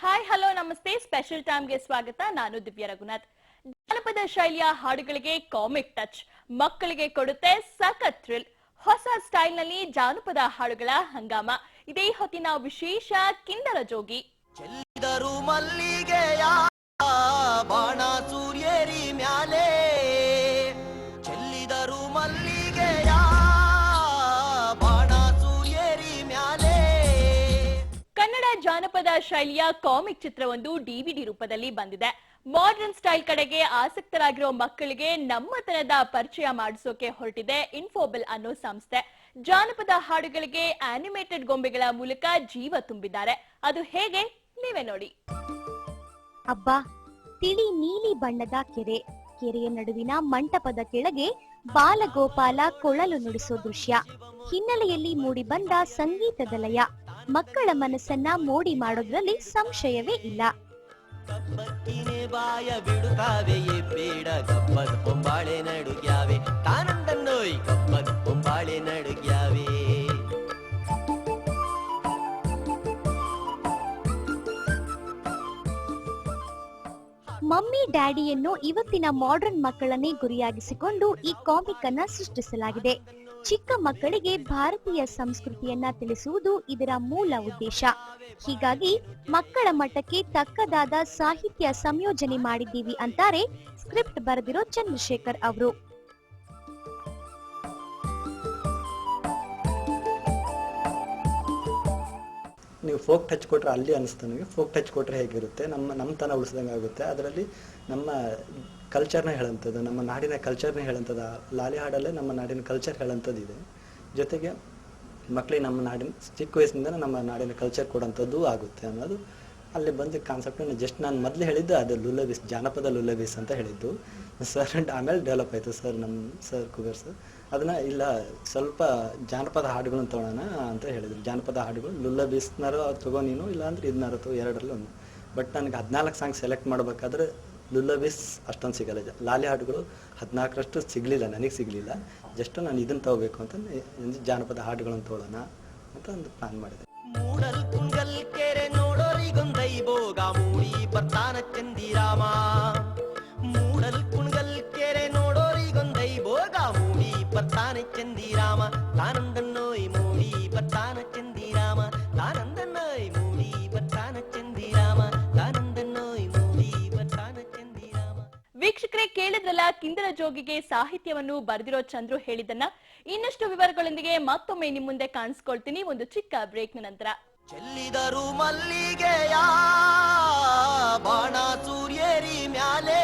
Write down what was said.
Hi hello ನಮಸ್ತೆ. Special ಟೈಮ್ಗೆ ಸ್ವಾಗತ. ನಾನು ದಿವ್ಯಾ ರಘುನಾಥ್. ಜಾನಪದ ಶೈಲಿಯ ಹಾಡುಗಳಿಗೆ ಕಾಮಿಕ್ ಟಚ್, ಮಕ್ಕಳಿಗೆ ಕೊಡುತ್ತೆ ಸಖತ್ ಥ್ರಿಲ್. ಹೊಸ ಸ್ಟೈಲ್ ನಲ್ಲಿ ಜಾನಪದ ಹಾಡುಗಳ ಹಂಗಾಮ. ಇದೇ ಹೊತ್ತಿನ ವಿಶೇಷ ಕಿಂದರ ಜೋಗಿ. ಚೆಲ್ಲಿದರು ಮಲ್ಲಿಗೆಯ ಬಾಣ ಸೂರ್ಯರಿ ಮ್ಯಾಲೆ, ಚೆಲ್ಲಿದರು ಮಲ್ಲಿಗೆಯ ಬಾಣ ಸೂರ್ಯರಿ ಮ್ಯಾಲೆ. ಕನ್ನಡ ಜಾನಪದ ಶೈಲಿಯ ಕಾಮಿಕ್ ಚಿತ್ರವೊಂದು ಡಿವಿಡಿ ರೂಪದಲ್ಲಿ ಬಂದಿದೆ. ಮಾಡರ್ನ್ ಸ್ಟೈಲ್ ಕಡೆಗೆ ಆಸಕ್ತರಾಗಿರೋ ಮಕ್ಕಳಿಗೆ ನಮ್ಮತನದ ಪರಿಚಯ ಮಾಡಿಸೋಕೆ ಹೊರಟಿದೆ ಇನ್ಫೋಬಿಲ್ ಅನ್ನೋ ಸಂಸ್ಥೆ. ಜಾನಪದ ಹಾಡುಗಳಿಗೆ ಆನಿಮೇಟೆಡ್ ಗೊಂಬೆಗಳ ಮೂಲಕ ಜೀವ ತುಂಬಿದ್ದಾರೆ. ಅದು ಹೇಗೆ ನೀವೇ ನೋಡಿ. ಅಬ್ಬಾ, ತಿಳಿ ನೀಲಿ ಬಣ್ಣದ ಕೆರೆಯ ನಡುವಿನ ಮಂಟಪದ ಕೆಳಗೆ ಬಾಲಗೋಪಾಲ ಕೊಳಲು ನುಡಿಸೋ ದೃಶ್ಯ, ಹಿನ್ನೆಲೆಯಲ್ಲಿ ಮೂಡಿ ಬಂದ ಸಂಗೀತದ ಲಯ ಮಕ್ಕಳ ಮನಸ್ಸನ್ನ ಮೋಡಿ ಮಾಡೋದ್ರಲ್ಲಿ ಸಂಶಯವೇ ಇಲ್ಲ. ಕಬ್ಬಕ್ಕಿನೇ ಬಾಯ ಬಿಡುತ್ತಾವೆಯೇ ಬೇಡ, ಕಬ್ಬದ ಕೊಂಬಾಳೆ ನಡುಗ್ಯಾವೆ ತಾನಂದನ್ನೋಯ್, ಕಬ್ಬದ ಕೊಂಬಾಳೆ ನಡುಗ್ಯಾವೆ. ಮಮ್ಮಿ ಡ್ಯಾಡಿಯನ್ನು ಇವತ್ತಿನ ಮಾಡರ್ನ್ ಮಕ್ಕಳನ್ನೇ ಗುರಿಯಾಗಿಸಿಕೊಂಡು ಈ ಕಾಮಿಕ್ ಅನ್ನ ಸೃಷ್ಟಿಸಲಾಗಿದೆ. ಚಿಕ್ಕ ಮಕ್ಕಳಿಗೆ ಭಾರತೀಯ ಸಂಸ್ಕೃತಿಯನ್ನ ತಿಳಿಸುವುದು ಇದರ ಮೂಲ ಉದ್ದೇಶ. ಹೀಗಾಗಿ ಮಕ್ಕಳ ಮಟ್ಟಕ್ಕೆ ತಕ್ಕದಾದ ಸಾಹಿತ್ಯ ಸಂಯೋಜನೆ ಮಾಡಿದ್ದೀವಿ ಅಂತಾರೆ ಸ್ಕ್ರಿಪ್ಟ್ ಬರೆದಿರೋ ಚಂದ್ರಶೇಖರ್ ಅವರು. ನೀವು ಫೋಕ್ ಟಚ್ ಕೊಟ್ಟರೆ ಅಲ್ಲಿ ಅನಿಸ್ತು ನನಗೆ, ಫೋಕ್ ಟಚ್ ಕೊಟ್ಟರೆ ಹೇಗಿರುತ್ತೆ, ನಮ್ಮ ತನ ಉಳಿಸ್ದಂಗೆ ಆಗುತ್ತೆ. ಅದರಲ್ಲಿ ನಮ್ಮ ಕಲ್ಚರ್ನ ಹೇಳೋಂಥದ್ದು, ನಮ್ಮ ನಾಡಿನ ಕಲ್ಚರ್ನ ಹೇಳೋಂಥದ್ದು, ಲಾಲಿ ಹಾಡಲ್ಲೇ ನಮ್ಮ ನಾಡಿನ ಕಲ್ಚರ್ ಹೇಳೋಂಥದ್ದು ಇದೆ. ಜೊತೆಗೆ ಮಕ್ಕಳಿಗೆ ನಮ್ಮ ನಾಡಿನ ಚಿಕ್ಕ ವಯಸ್ಸಿಂದ ನಮ್ಮ ನಾಡಿನ ಕಲ್ಚರ್ ಕೊಡೋಂಥದ್ದು ಆಗುತ್ತೆ ಅನ್ನೋದು ಅಲ್ಲಿ ಬಂದ ಕಾನ್ಸೆಪ್ಟ್. ನಾನು ಮೊದಲು ಹೇಳಿದ್ದು ಅದು ಲುಲ್ಲಬೀಸ್, ಜಾನಪದ ಲುಲ್ಲಬೀಸ್ ಅಂತ ಹೇಳಿದ್ದು ಸರ್. ಆಮೇಲೆ ಡೆವಲಪ್ ಆಯಿತು ಸರ್, ನಮ್ಮ ಸರ್ ಕುಬೇರ್ ಸರ್ ಅದನ್ನು ಇಲ್ಲ ಸ್ವಲ್ಪ ಜಾನಪದ ಹಾಡುಗಳನ್ನ ತೊಗೊಳ್ಳೋಣ ಅಂತ ಹೇಳಿದರು. ಜಾನಪದ ಹಾಡುಗಳು ಲುಲ್ಲಬೀಸ್ನಾರು ತಗೋ ನೀನು, ಇಲ್ಲಾಂದ್ರೆ ಇದನ್ನಾರು ತಗೋ, ಎರಡರಲ್ಲೂ ಒಂದು. ಬಟ್ ನನಗೆ 14 ಸಾಂಗ್ ಸೆಲೆಕ್ಟ್ ಮಾಡಬೇಕಾದ್ರೆ ಲುಲ್ಲಬೀಸ್ ಅಷ್ಟೊಂದು ಸಿಗಲ್ಲ. ಲಾಲಿ ಹಾಡುಗಳು 14ರಷ್ಟು ಸಿಗಲಿಲ್ಲ, ನನಗೆ ಸಿಗಲಿಲ್ಲ. ಜಸ್ಟ್ ನಾನು ಇದನ್ನು ತಗೋಬೇಕು ಅಂತ ಜಾನಪದ ಹಾಡುಗಳನ್ನು ತೊಗೊಳ್ಳೋಣ ಅಂತ ಒಂದು ಪ್ಲಾನ್ ಮಾಡಿದೆ. ಮೂಡಲ್ ಕುಂಗಲ್ ಕೆರೆ ನೋಡೋರಿಗೊಂದೈಬೋಗ ಮೂಡಿ ಬರ್ತಾನ ಚಂದಿರಾಮ, ಮೂಡಲ್ ಕುಣಗಲ್ ಕೆರೆ ನೋಡೋರಿಗೊಂದೈಬೋಗ ಮೂಡಿ ಬರ್ತಾನ ಚಂದಿರಾಮ, ತಾನಂದನ್ನೋಯ್ ಮೂಡಿ ಬರ್ತಾನ ಚಂದಿರಾಮ, ತಾನಂದನ್ನೋಯ್ ಮೂಡಿ ಬರ್ತಾನ ಚಂದಿರಾಮ, ತಾನಂದನ್ನೋಯ್ ಮೂಡಿ ಬರ್ತಾನ ಚಂದಿರಾಮ. ವೀಕ್ಷಕರೇ, ಕೇಳಿದ್ರಲ್ಲ ಕಿಂದರ ಜೋಗಿಗೆ ಸಾಹಿತ್ಯವನ್ನು ಬರೆದಿರೋ ಚಂದ್ರು ಹೇಳಿದ್ದನ್ನ. ಇನ್ನಷ್ಟು ವಿವರಗಳೊಂದಿಗೆ ಮತ್ತೊಮ್ಮೆ ನಿಮ್ಮ ಮುಂದೆ ಕಾಣಿಸ್ಕೊಳ್ತೀನಿ ಒಂದು ಚಿಕ್ಕ ಬ್ರೇಕ್ನ ನಂತರ. ಚೆಲ್ಲಿದರು ಮಲ್ಲಿಗೆಯ ಬಾಣ ಸೂರ್ಯರಿ ಮ್ಯಾಲೆ,